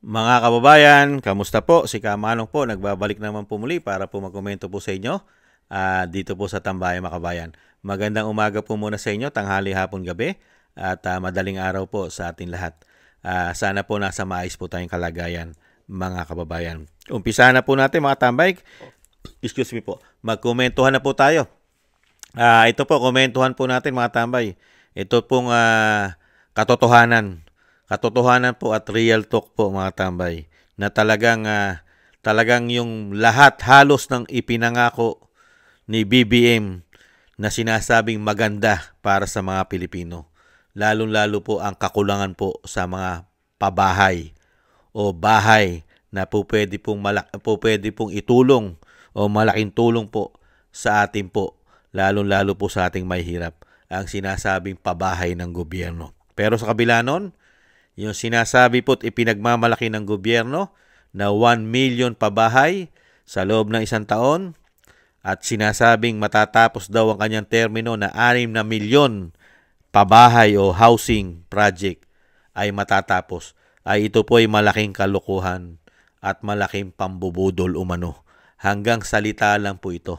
Mga kababayan, kamusta po? Si Kamanong po, nagbabalik naman po muli para po magkomento po sa inyo dito po sa Tambayan Makabayan. Magandang umaga po muna sa inyo, tanghali, hapon, gabi at madaling araw po sa atin lahat. Sana po nasa maayos po tayong kalagayan, mga kababayan. Umpisa na po natin mga tambay. Excuse me po. Magkomentuhan na po tayo. Ito po, komentuhan po natin mga tambay. Ito pong katotohanan. Katotohanan po at real talk po mga tambay na talagang yung lahat halos ng ipinangako ni BBM na sinasabing maganda para sa mga Pilipino. Lalo-lalo po ang kakulangan po sa mga pabahay o bahay na po pwede pong itulong o malaking tulong po sa atin po, lalo-lalo po sa ating may hirap, ang sinasabing pabahay ng gobyerno. Pero sa kabila nun, yung sinasabi po't ipinagmamalaki ng gobyerno na 1 million pabahay sa loob ng isang taon at sinasabing matatapos daw ang kanyang termino na 6 na milyon pabahay o housing project ay matatapos, ay ito po ay malaking kalokohan at malaking pambubudol umano. Hanggang salita lang po ito,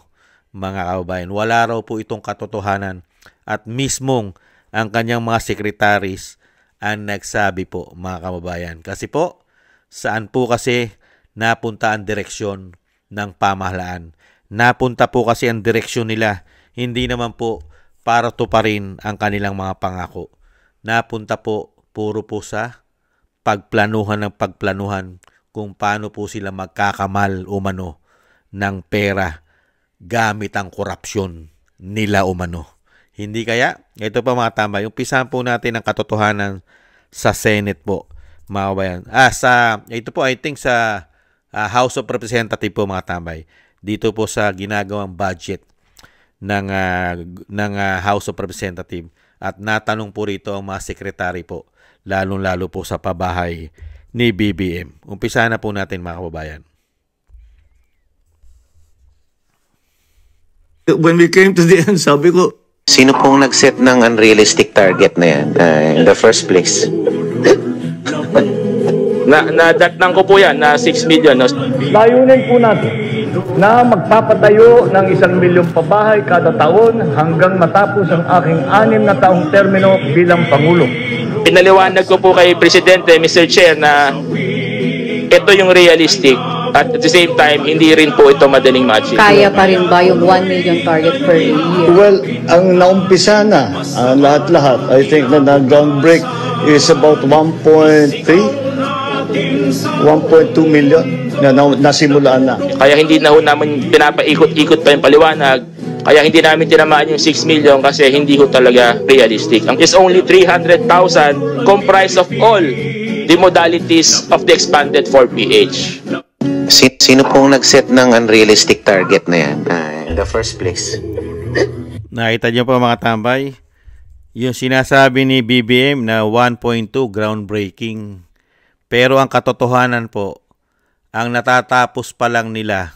mga kababayan. Wala raw po itong katotohanan at mismong ang kanyang mga sekretaris ang nagsabi po, mga kababayan. Kasi po, saan po kasi napunta ang direksyon ng pamahalaan? Napunta po kasi ang direksyon nila, hindi naman po para tuparin ang kanilang mga pangako. Napunta po puro po sa pagplanuhan kung paano po sila magkakamal umano ng pera gamit ang korupsyon nila umano. Hindi kaya? Ito pa mga tambay. Umpisahan po natin ang katotohanan sa Senate po, mga kabayan. Ito po I think sa House of Representatives po mga tambay. Dito po sa ginagawang budget ng House of Representatives. At natanong po rito ang mga sekretary po, lalong-lalo po sa pabahay ni BBM. Umpisahan na po natin mga kababayan. When we came to the end, sabi ko, sino pong nag-set ng unrealistic target na yan in the first place? Nadatnan ko po yan na 6 million. No? Layunin po natin na magpapatayo ng 1 milyong pabahay kada taon hanggang matapos ang aking 6 na taong termino bilang Pangulo. Pinaliwanag ko po kay Presidente, Mr. Chair, na ito yung realistic at the same time, hindi rin po ito madaling ma-achieve. Kaya pa rin ba yung 1 million target per year? well, ang naumpisa na, lahat-lahat, I think na ground break is about 1.2 million na nasimulaan na. Kaya hindi na ho namin pinapaikot-ikot pa yung paliwanag. Kaya hindi namin tinamaan yung 6 million kasi hindi ho talaga realistic. Ang is only 300,000 comprised of all the modalities of the expanded 4PH. Sino pong nag-set ng unrealistic target na yan in the first place? Nakita niyo po mga tambay, yung sinasabi ni BBM na 1.2 groundbreaking. Pero ang katotohanan po, ang natatapos pa lang nila,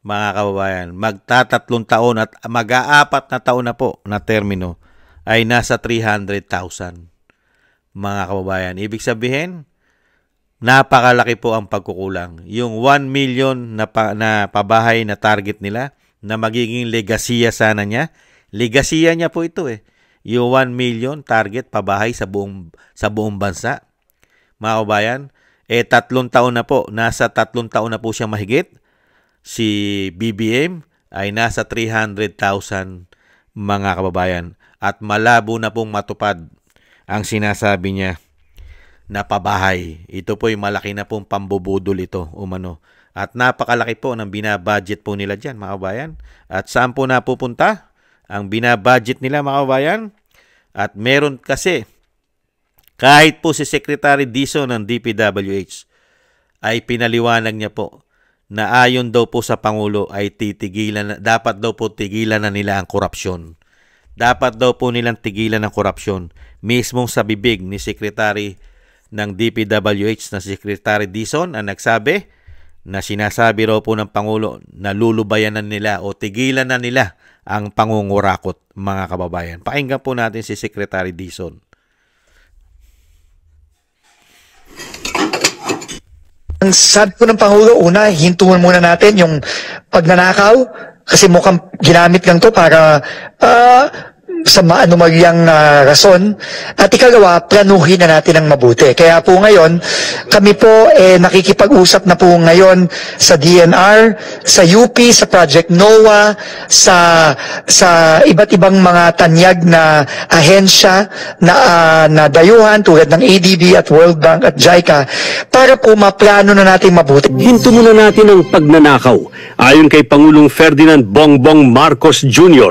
mga kababayan, magtatatlong taon at mag-aapat na taon na po na termino ay nasa 300,000, mga kababayan. Ibig sabihin, napakalaki po ang pagkukulang. Yung 1 million na pabahay na target nila na magiging legasiya sana niya. Legasiya niya po ito eh. Yung 1 million target pabahay sa buong bansa. Mga kababayan, 3 taon na po. Nasa 3 taon na po siya mahigit. Si BBM ay nasa 300,000, mga kababayan. At malabo na pong matupad ang sinasabi niya na pabahay. Ito po ay malaki na pong pambubudol ito, umano. At napakalaki po ng binabudget po nila dyan, mga kabayan. At saan po napupunta ang binabudget nila, mga kabayan? At meron kasi, kahit po si Secretary Dizon ng DPWH, ay pinaliwanag niya po na ayon daw po sa Pangulo ay dapat daw po tigilan na nila ang korupsyon. Dapat daw po nilang tigilan ang korupsyon. Mismong sa bibig ni Secretary ng DPWH na Secretary Dizon ang nagsabi na sinasabi raw po ng Pangulo na lulubayan na nila o tigilan na nila ang pangungurakot, mga kababayan. Pakinggan po natin si Secretary Dizon. Ang sad po ng Pangulo, una, hintuan muna natin yung pagnanakaw kasi mukhang ginamit lang to para sa maanumalyang rason. At ikalawa, planuhin na natin ng mabuti. Kaya po ngayon, kami po nakikipag-usap na po ngayon sa DNR, sa UP, sa Project NOAA, sa iba't ibang mga tanyag na ahensya na dayuhan tulad ng ADB at World Bank at JICA para po maplano na natin mabuti. Hinto muna natin ang pagnanakaw. Ayon kay Pangulong Ferdinand Bongbong Marcos Jr.,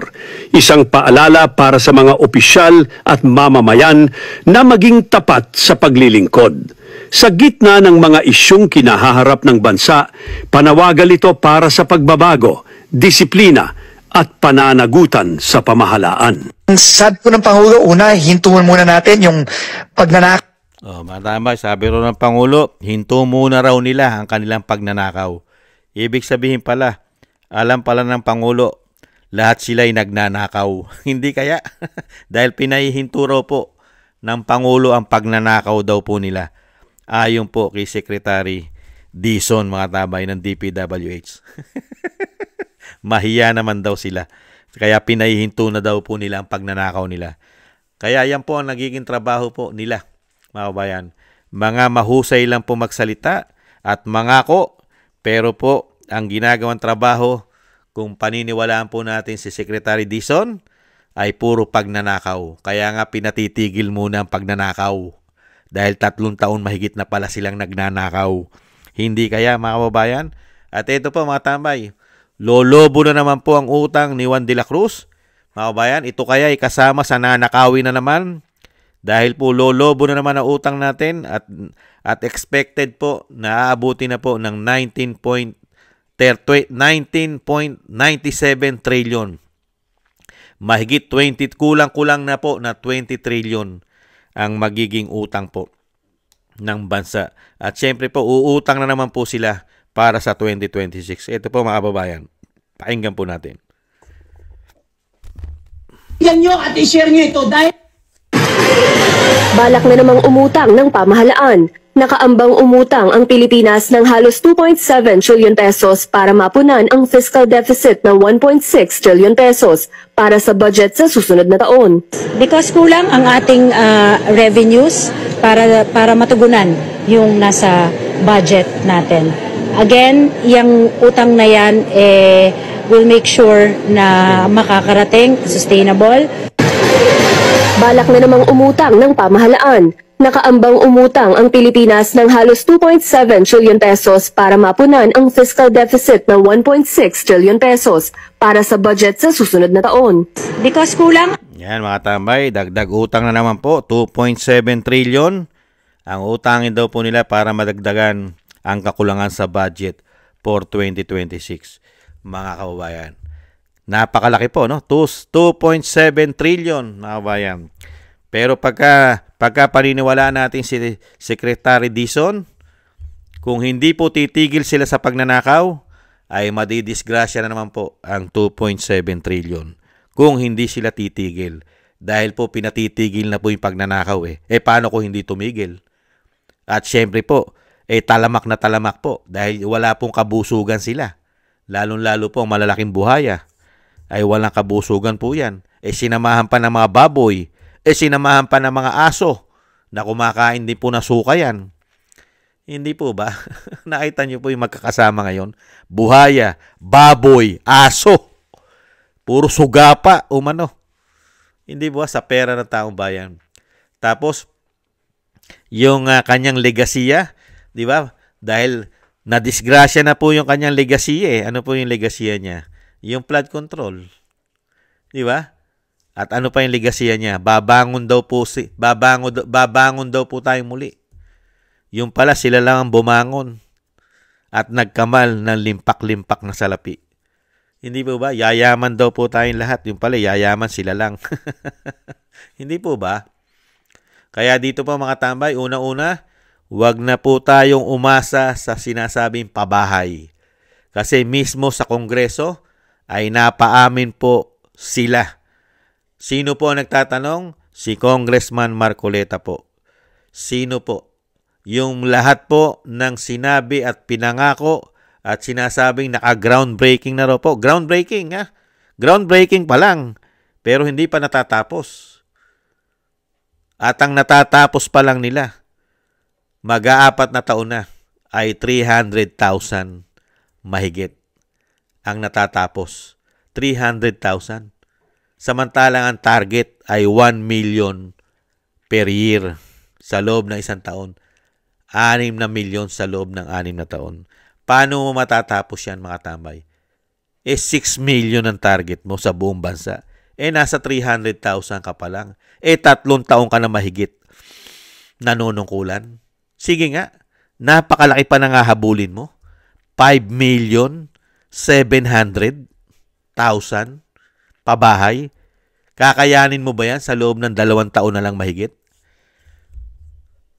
isang paalala para sa mga opisyal at mamamayan na maging tapat sa paglilingkod. Sa gitna ng mga isyung kinahaharap ng bansa, panawagan ito para sa pagbabago, disiplina at pananagutan sa pamahalaan. Ang sad po ng Pangulo, una, hintuan muna natin yung pagnanakaw. Matama, sabi ro ng Pangulo, hinto muna raw nila ang kanilang pagnanakaw. Ibig sabihin pala, alam pala ng Pangulo, lahat sila'y nagnanakaw. Hindi kaya? Dahil pinahihinto raw po ng Pangulo ang pagnanakaw daw po nila. Ayon po kay Secretary Dizon, mga tabay ng DPWH. Mahiya naman daw sila. Kaya pinahihinto na daw po nila ang pagnanakaw nila. Kaya yan po ang nagiging trabaho po nila, mga kabayan. Mga mahusay lang po magsalita at mangako, pero po ang ginagawang trabaho, kung paniniwalaan po natin si Secretary Dizon, ay puro pagnanakaw. Kaya nga pinatitigil muna ang pagnanakaw. Dahil 3 taon mahigit na pala silang nagnanakaw. Hindi kaya, mga kababayan? At ito po, mga tambay, lolobo na naman po ang utang ni Juan de la Cruz. Mga kababayan, ito kaya ay kasama sa nanakawin na naman. Dahil po lolobo na naman ang utang natin at expected po na aabuti na po ng 19.97 trillion. Mahigit 20, kulang-kulang na po na 20 trillion ang magiging utang po ng bansa. At syempre po, uutang na naman po sila para sa 2026. Ito po, mga kababayan, pakinggan po natin. Yan nyo at i-share nyo ito dahil balak na namang umutang ng pamahalaan. Nakaambang umutang ang Pilipinas ng halos 2.7 trillion pesos para mapunan ang fiscal deficit ng 1.6 trillion pesos para sa budget sa susunod na taon. Because kulang ang ating revenues para matugunan yung nasa budget natin. Again, yung utang na yan will make sure na makakarating, sustainable. Balak na namang umutang ng pamahalaan. Nakaambang umutang ang Pilipinas ng halos 2.7 trillion pesos para mapunan ang fiscal deficit ng 1.6 trillion pesos para sa budget sa susunod na taon. Because kulang. Yan, mga tambay, dagdag utang na naman po, 2.7 trillion. Ang utangin daw po nila para madagdagan ang kakulangan sa budget for 2026. Mga kababayan, napakalaki po, no? 2.7 trillion, mga kababayan. Pero pagka paniniwalaan natin si Secretary Dizon, kung hindi po titigil sila sa pagnanakaw, ay madidisgrasya na naman po ang 2.7 trillion. Kung hindi sila titigil. Dahil po pinatitigil na po yung pagnanakaw paano kung hindi tumigil? At syempre po, talamak na talamak po. Dahil wala pong kabusugan sila. Lalong-lalo po ang malalaking buhaya. Ay walang kabusugan po yan. Sinamahan pa ng mga baboy. Sinamahan pa ng mga aso na kumakain din po na suka yan. Hindi po ba? Nakita niyo po yung magkakasama ngayon? Buhaya, baboy, aso. Puro suga pa, umano. Hindi po ba? Sa pera ng taong bayan. Tapos, yung kanyang legasiya, di ba? Dahil nadisgrasya na po yung kanyang legasiya. Ano po yung legasiya niya? Yung flood control. Di ba? At ano pa yung legasiya niya? Babangon daw po tayo muli. Yung pala sila lang ang bumangon at nagkamal ng limpak-limpak na salapi. Hindi po ba? Yayaman daw po tayong lahat. Yung pala yayaman sila lang. Hindi po ba? Kaya dito po, mga tambay, una-una, huwag na po tayong umasa sa sinasabing pabahay. Kasi mismo sa Kongreso ay napaamin po sila. Sino po ang nagtatanong? Si Congressman Marcoleta po. Sino po? yung lahat po ng sinabi at pinangako at sinasabing naka-groundbreaking na raw po. Groundbreaking, ha? Groundbreaking pa lang, pero hindi pa natatapos. At ang natatapos pa lang nila, mag-aapat na taon na, ay 300,000 mahigit ang natatapos. 300,000. Samantalang ang target ay 1 million per year sa loob ng isang taon. 6 na milyon sa loob ng 6 na taon. Paano mo matatapos yan, mga tambay? 6 million ang target mo sa buong bansa. Nasa 300,000 ka pa lang. 3 taon ka na mahigit nanunungkulan. Sige nga, napakalaki pa na nga habulin mo. 5,700,000 pabahay. Kakayanin mo ba yan sa loob ng 2 taon na lang mahigit?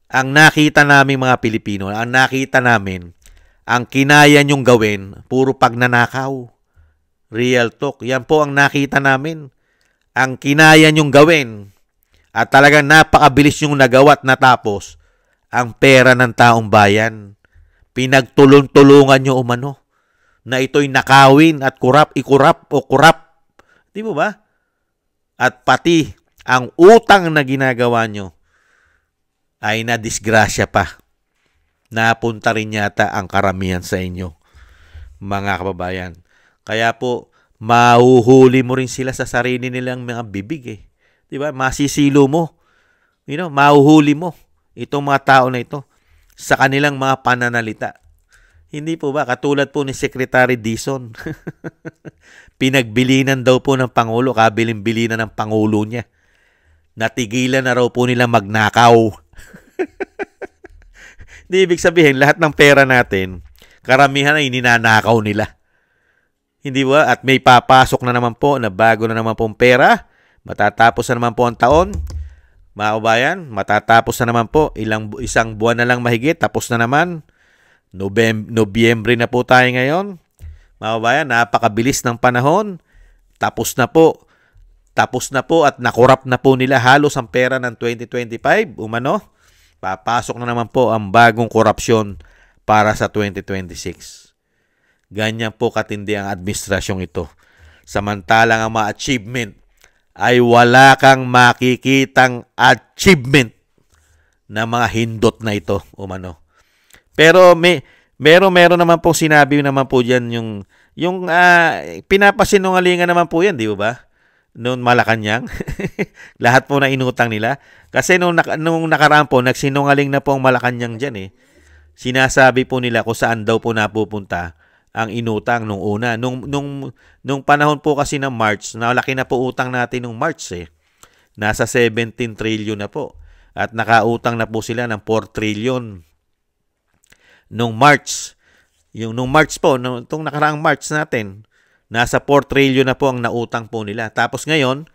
Ang nakita namin mga Pilipino, ang kinaya nyong gawin, puro pagnanakaw. Real talk. Yan po ang nakita namin. Ang kinaya nyong gawin at talagang napakabilis yung nagawa at natapos ang pera ng taong bayan. Pinagtulong-tulungan nyo umano na ito'y nakawin at ikurap. Di mo ba? At pati ang utang na ginagawa nyo ay nadisgrasya pa. Napunta rin yata ang karamihan sa inyo, mga kababayan. Kaya po, mahuhuli mo rin sila sa sarili nilang mga bibig eh. Diba? Masisilo mo. Mahuhuli mo itong mga tao na ito sa kanilang mga pananalita. Hindi po ba? Katulad po ni Secretary Dizon. Pinagbilinan daw po ng Pangulo, kabilin-bilinan ng Pangulo niya. Natigilan na raw po nila magnakaw. Di ibig sabihin, lahat ng pera natin, karamihan ay ninanakaw nila. Hindi ba? At may papasok na naman po na bago na naman pong pera. Matatapos na naman po ang taon. Mga kabayan, matatapos na naman po. Isang buwan na lang mahigit. Tapos na naman. Nobyembre na po tayo ngayon. Mga kabayan, napakabilis ng panahon. Tapos na po at nakurap na po nila halos ang pera ng 2025. Umano, papasok na naman po ang bagong korupsyon para sa 2026. Ganyan po katindi ang administrasyong ito. Samantalang ang mga achievement ay wala kang makikitang achievement na mga hindot na ito. Umano. Pero meron naman po sinabi naman po diyan yung pinapasinungalingan naman po yan, di ba? Noon Malacanang. Lahat po na inutang nila. Kasi nung nakaraan po, nagsinungaling na po ang Malacanang dyan eh. Sinasabi po nila kung saan daw po napupunta ang inutang nung una. Nung panahon po kasi ng March, nalaki na po utang natin nung March eh. Nasa 17 trillion na po. At nakautang na po sila ng 4 trillion. Nung March. Nung March po, itong nakaraang March natin, nasa 4 trillion na po ang nautang po nila. Tapos ngayon,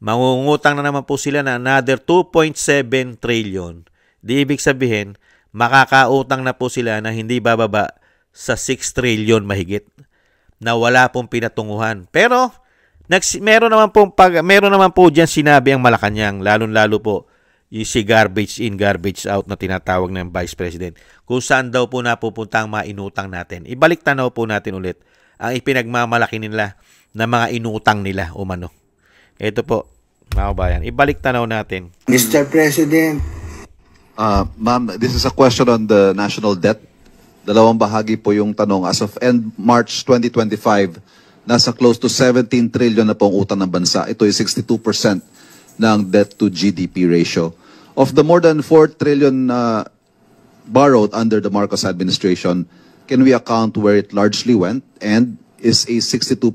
mangungutang na naman po sila na another 2.7 trillion. Di ibig sabihin, makakautang na po sila na hindi bababa sa 6 trillion mahigit na wala pong pinatunguhan. Pero meron naman po diyan sinabi ang Malacanang, lalong-lalo po yung si garbage in, garbage out na tinatawag ng Vice President. Kung saan daw po napupunta ang mga inutang natin. Ibalik tanaw po natin ulit ang ipinagmamalaki nila na mga inutang nila umano. Ito po, mga kabayan, ibalik tanaw natin. Mr. President. Ma'am, this is a question on the national debt. Dalawang bahagi po yung tanong. As of end March 2025, nasa close to 17 trillion na pong utang ng bansa. Ito is 62% ng debt to GDP ratio. Of the more than 4 trillion borrowed under the Marcos administration, can we account where it largely went? And is a 62%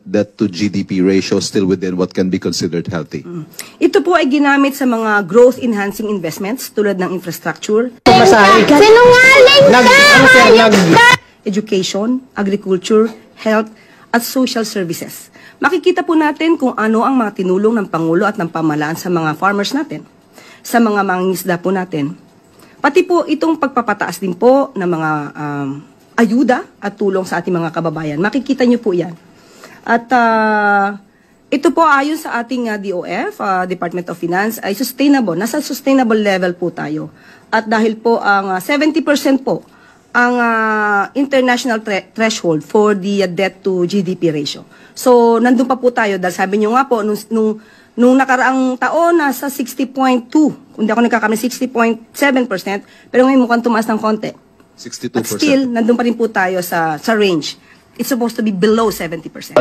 debt to GDP ratio still within what can be considered healthy? Ito po ay ginamit sa mga growth-enhancing investments tulad ng infrastructure, education, agriculture, health, at social services. Makikita po natin kung ano ang mga tinulong ng Pangulo at ng pamahalaan sa mga farmers natin, sa mga mangingisda po natin. Pati po itong pagpapataas din po ng mga ayuda at tulong sa ating mga kababayan. Makikita niyo po yan. At ito po ayon sa ating DOF, Department of Finance, ay sustainable. Nasa sustainable level po tayo. At dahil po ang 70% po ang international threshold for the debt to GDP ratio. So, nandun pa po tayo dahil sabi nyo nga po, nung nakaraang taon, nasa 60.2, kung di ako nagkakamali, 60.7%, pero ngayon mukhang tumaas ng konti. 62%. But still, nandun pa rin po tayo sa range. It's supposed to be below 70%.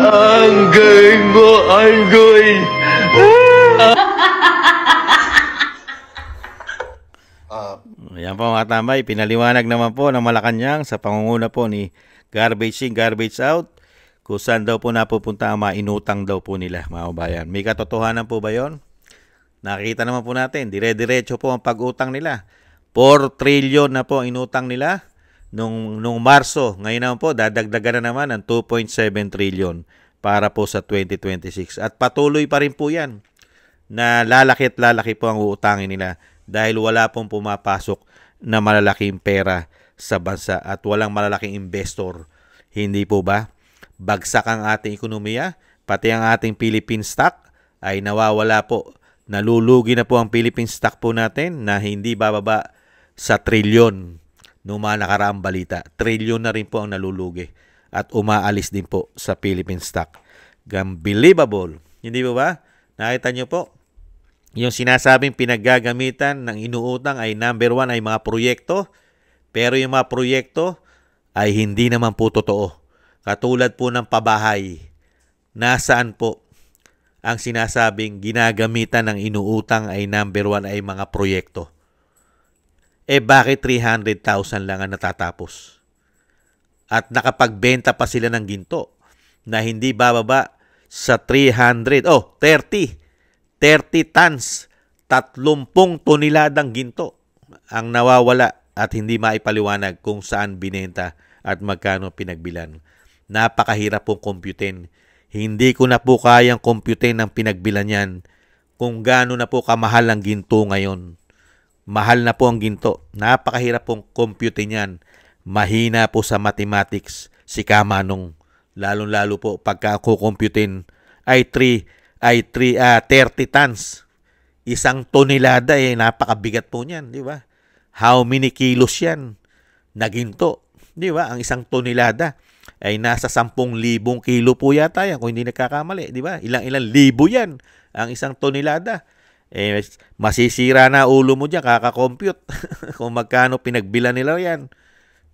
Yan po mga tambay, pinaliwanag naman po ng Malacanang sa pangunguna po ni Garbage In, Garbage Out, kung saan daw po napupunta ang mga inutang daw po nila, mga kabayan. May katotohanan po ba yon? Nakita naman po natin, dire-diretso po ang pag-utang nila. 4 trillion na po ang inutang nila nung Marso. Ngayon naman po, dadagdagan na naman ng 2.7 trillion para po sa 2026. At patuloy pa rin po yan na lalaki at lalaki po ang uutangin nila dahil wala pong pumapasok na malalaking pera sa bansa at walang malalaking investor. Hindi po ba? Bagsak ang ating ekonomiya, pati ang ating Philippine stock ay nawawala po. Nalulugi na po ang Philippine stock po natin na hindi bababa sa trilyon noong mga nakaraang balita. Trilyon na rin po ang nalulugi at umaalis din po sa Philippine stock. Unbelievable. Hindi ba? Nakita nyo po? Yung sinasabing pinaggagamitan ng inuutang ay number 1 ay mga proyekto, pero yung mga proyekto ay hindi naman po totoo. Katulad po ng pabahay. Nasaan po ang sinasabing ginagamitan ng inuutang ay number 1 ay mga proyekto? Bakit 300,000 lang ang natatapos? At nakapagbenta pa sila ng ginto na hindi bababa sa 30 tons, 30 toneladang ginto ang nawawala at hindi maipaliwanag kung saan binenta at magkano pinagbilan. Napakahirap pong computein. Hindi ko na po kayang computein ang pinagbilan yan kung gaano na po kamahal ang ginto ngayon. Mahal na po ang ginto. Napakahirap pong computein yan. Mahina po sa mathematics si Kamanong. Lalo-lalo po pagka kukomputein ay 30 tons. 1 tonelada napakabigat po niyan, di ba? How many kilos yan na ginto? Di ba? Ang 1 tonelada ay nasa 10,000 kilo po yata yan kung hindi nagkakamali, di ba? Ilang libo yan ang 1 tonelada. Masisira na ulo mo diyan kaka-compute kung magkano pinagbilan nila yan.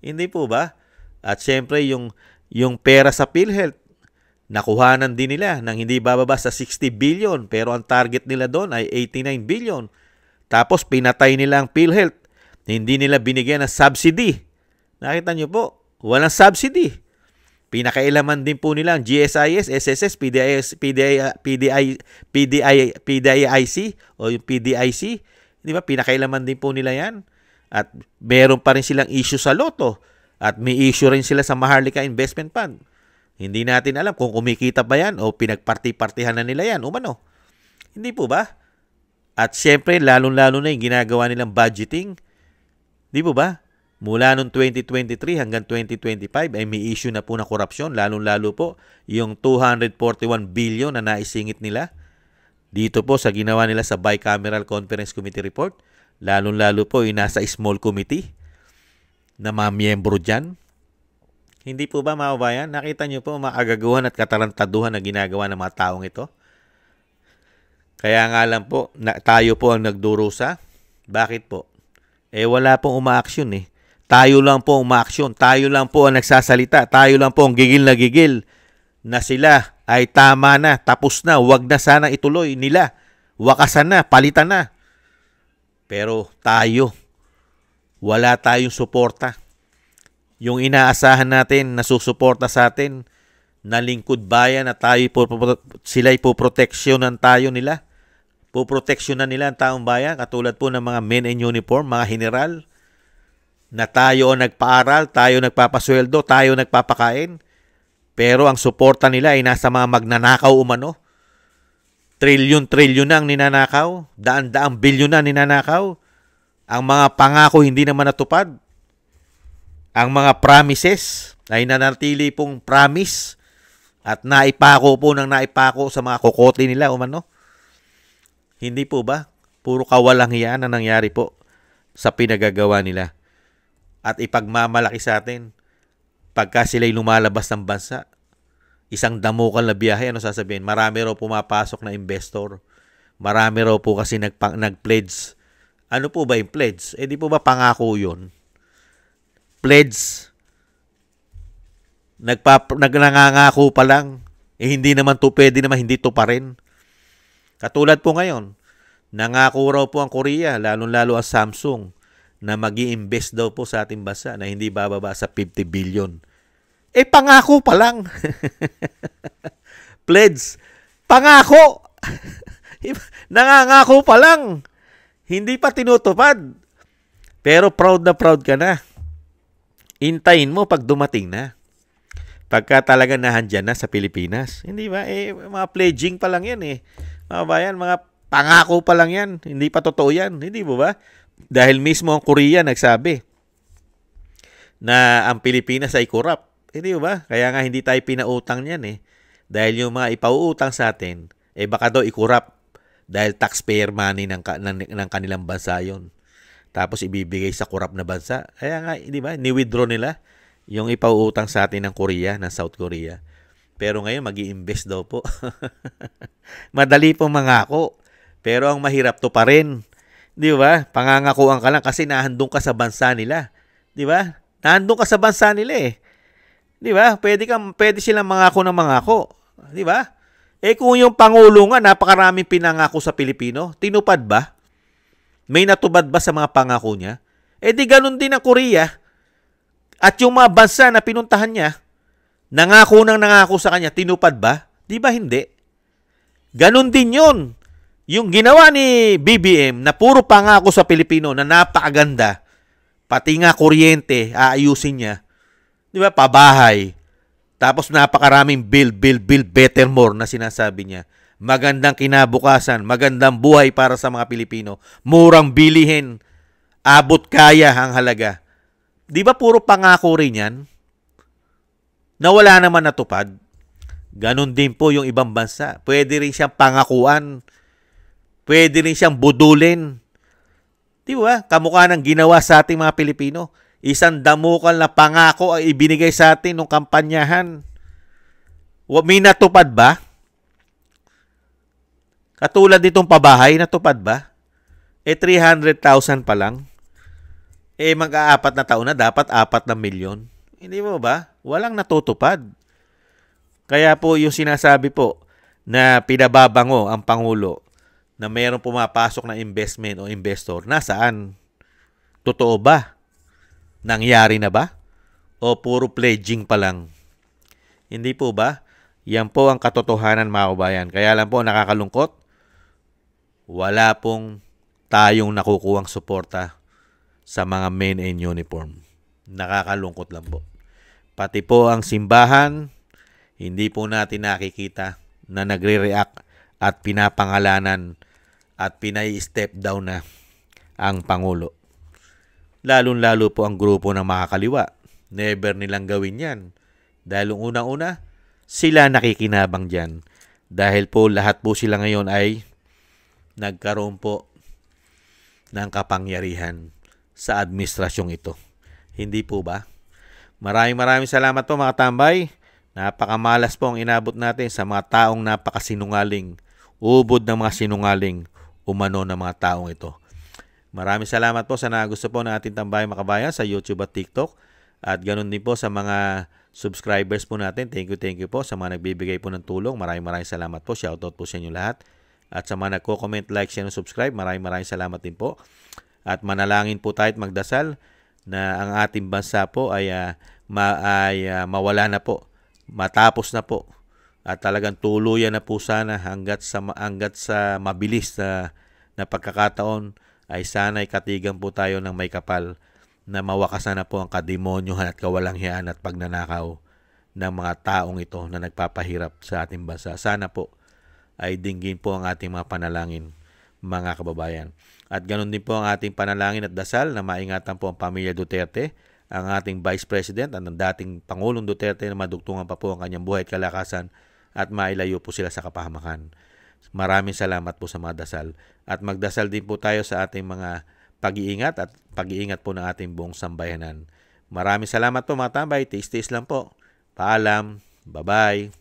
Hindi po ba? At syempre yung pera sa PhilHealth, nakuhanan din nila ng hindi bababa sa 60 billion pero ang target nila doon ay 89 billion. Tapos pinatay nila ang PhilHealth. Hindi nila binigyan ng subsidy. Nakita nyo po, walang subsidy. Pinakailaman din po nila ang GSIS, SSS, PDIC o yung PDIC. Di ba? Pinakailaman din po nila yan. At meron pa rin silang issue sa Lotto. At may issue rin sila sa Maharlika Investment Fund. Hindi natin alam kung kumikita ba yan o pinagparti-partihan na nila yan. Umano. Hindi po ba? At syempre, lalong-lalo na yung ginagawa nilang budgeting. Di po ba? Mula noong 2023 hanggang 2025 ay may issue na po na korupsyon. Lalong-lalo po yung 241 billion na naisingit nila. Dito po sa ginawa nila sa Bicameral Conference Committee Report. Lalong-lalo po yung nasa small committee na mga miyembro dyan. Hindi po ba mga kabayan? Nakita niyo po mga kagagawan at katarantaduhan na ginagawa ng mga taong ito? Kaya nga lang po, tayo po ang nagdurusa. Bakit po? Wala pong umaaksyon eh. Tayo lang po ang umaaksyon. Tayo lang po ang nagsasalita. Tayo lang po ang gigil na sila ay tama na, tapos na, wag na sana ituloy nila. Wakasan na, palitan na. Pero tayo, wala tayong suporta. Yung inaasahan natin na susuporta sa atin na lingkod bayan na tayo sila ipoproteksyonan tayo nila. Poproteksyonan nila ang taong bayan katulad po ng mga men in uniform, mga general na tayo ang nagpaaral, tayo nagpapasweldo, tayo nagpapakain. Pero ang suporta nila ay nasa mga magnanakaw umano. Trilyon-trilyon na ang ninanakaw, daan-daang bilyon na ninanakaw. Ang mga pangako hindi naman natupad. Ang mga promises ay nanatili pong promise at naipako po ng naipako sa mga kokote nila umano. Hindi po ba? Puro kawalang hiyaan na nangyari po sa pinagagawa nila at ipagmamalaki sa atin pagka sila'y lumalabas ng bansa. Isang damukal na biyahe, ano sasabihin? Marami raw pumapasok na investor. Marami raw po kasi nag-pledge. Ano po ba yung pledge? Di po ba pangako yun? Pledge. Nangangako pa lang. Hindi naman to pwede naman, hindi to pa rin. Katulad po ngayon, nangako raw po ang Korea, lalong-lalo ang Samsung, na mag-i-invest daw po sa ating bansa na hindi bababa sa 50 billion. Pangako pa lang. Pledge. Pangako. Nangangako pa lang. Hindi pa tinutupad. Pero proud ka na. Intayin mo pag dumating na. Pagka talaga nahandyan na sa Pilipinas. Hindi ba? Mga pledging pa lang yan Mga bayan, mga pangako pa lang yan. Hindi pa totoo yan. Hindi ba? Dahil mismo ang Korea nagsabi na ang Pilipinas ay corrupt. Hindi ba? Kaya nga hindi tayo pinautang niyan Dahil yung mga ipauutang sa atin, baka daw i-corrupt dahil taxpayer money ng kanilang bansa yon. Tapos ibibigay sa corrupt na bansa. Kaya nga, di ba? Ni-withdraw nila yung ipauutang sa atin ng Korea, ng South Korea. Pero ngayon, mag-i-invest daw po. Madali pong mangako. Pero ang mahirap to pa rin. Di ba? Pangangakuan ka lang kasi nahandong ka sa bansa nila. Di ba? Nahandong ka sa bansa nila Di ba? Pwede silang mangako ng mangako. Di ba? Kung yung Pangulo nga, napakaraming pinangako sa Pilipino, tinupad ba? May natubad ba sa mga pangako niya? Di ganun din ang Korea. At yung mga bansa na pinuntahan niya, nangako sa kanya, tinupad ba? Di ba hindi? Ganun din yun. Yung ginawa ni BBM na puro pangako sa Pilipino na napakaganda, pati nga kuryente, aayusin niya. Di ba? Pabahay. Tapos napakaraming build better more na sinasabi niya. Magandang kinabukasan, magandang buhay para sa mga Pilipino. Murang bilihin, abot kaya ang halaga. Di ba puro pangako rin yan? Na wala naman natupad. Ganon din po yung ibang bansa. Pwede rin siyang pangakuan. Pwede rin siyang budulin. Di ba? Kamukha ng ginawa sa ating mga Pilipino. Isang damukal na pangako ay ibinigay sa atin nung kampanyahan. May natupad ba? Katulad nitong pabahay, natupad ba? 300,000 pa lang. Mag-aapat na taon na, dapat 4 na milyon. Hindi mo ba? Walang natutupad. Kaya po yung sinasabi po na pinababango ang Pangulo na mayroong pumapasok na investment o investor, nasaan? Totoo ba? Nangyari na ba? O puro pledging pa lang? Hindi po ba? Yan po ang katotohanan, mga kabayan. Kaya lang po nakakalungkot. Wala pong tayong nakukuhang suporta sa mga men in uniform. Nakakalungkot lang po. Pati po ang simbahan, hindi po natin nakikita na nagre-react at pinapangalanan at pinay-step down na ang Pangulo. Lalong-lalo po ang grupo ng makakaliwa. Never nilang gawin yan. Dahil unang-una, sila nakikinabang dyan. Dahil po lahat po sila ngayon ay nagkaroon po ng kapangyarihan sa administrasyong ito. Hindi po ba? Maraming salamat po mga tambay. Napakamalas po ang inabot natin sa mga taong napakasinungaling. Ubod ng mga sinungaling umano ng mga taong ito. Maraming salamat po sa nagusto po ng ating Tambayang Makabayan sa YouTube at TikTok. At ganun din po sa mga subscribers po natin. Thank you po sa mga nagbibigay po ng tulong. Maraming salamat po. Shoutout po sa inyo lahat. At sa mga nagko-comment, like, share, and subscribe, maraming salamat din po. At manalangin po tayo at magdasal na ang ating bansa po ay mawala na po. Matapos na po. At talagang tuluyan na po sana hanggat sa mabilis na pagkakataon ay sana'y katigan po tayo ng may kapal na mawakasan na po ang kademonyohan at kawalanghiyaan at pagnanakaw ng mga taong ito na nagpapahirap sa ating bansa. Sana po ay dinggin po ang ating mga panalangin, mga kababayan. At ganoon din po ang ating panalangin at dasal na maingatan po ang pamilya Duterte, ang ating Vice President at ang dating Pangulong Duterte na madugtungan pa po ang kanyang buhay at kalakasan at mailayo po sila sa kapahamakan. Maraming salamat po sa mga dasal. At magdasal din po tayo sa ating mga pag-iingat at pag-iingat po ng ating buong sambayanan. Maraming salamat po mga tambay. Tiis-tiis lang po. Paalam. Bye-bye.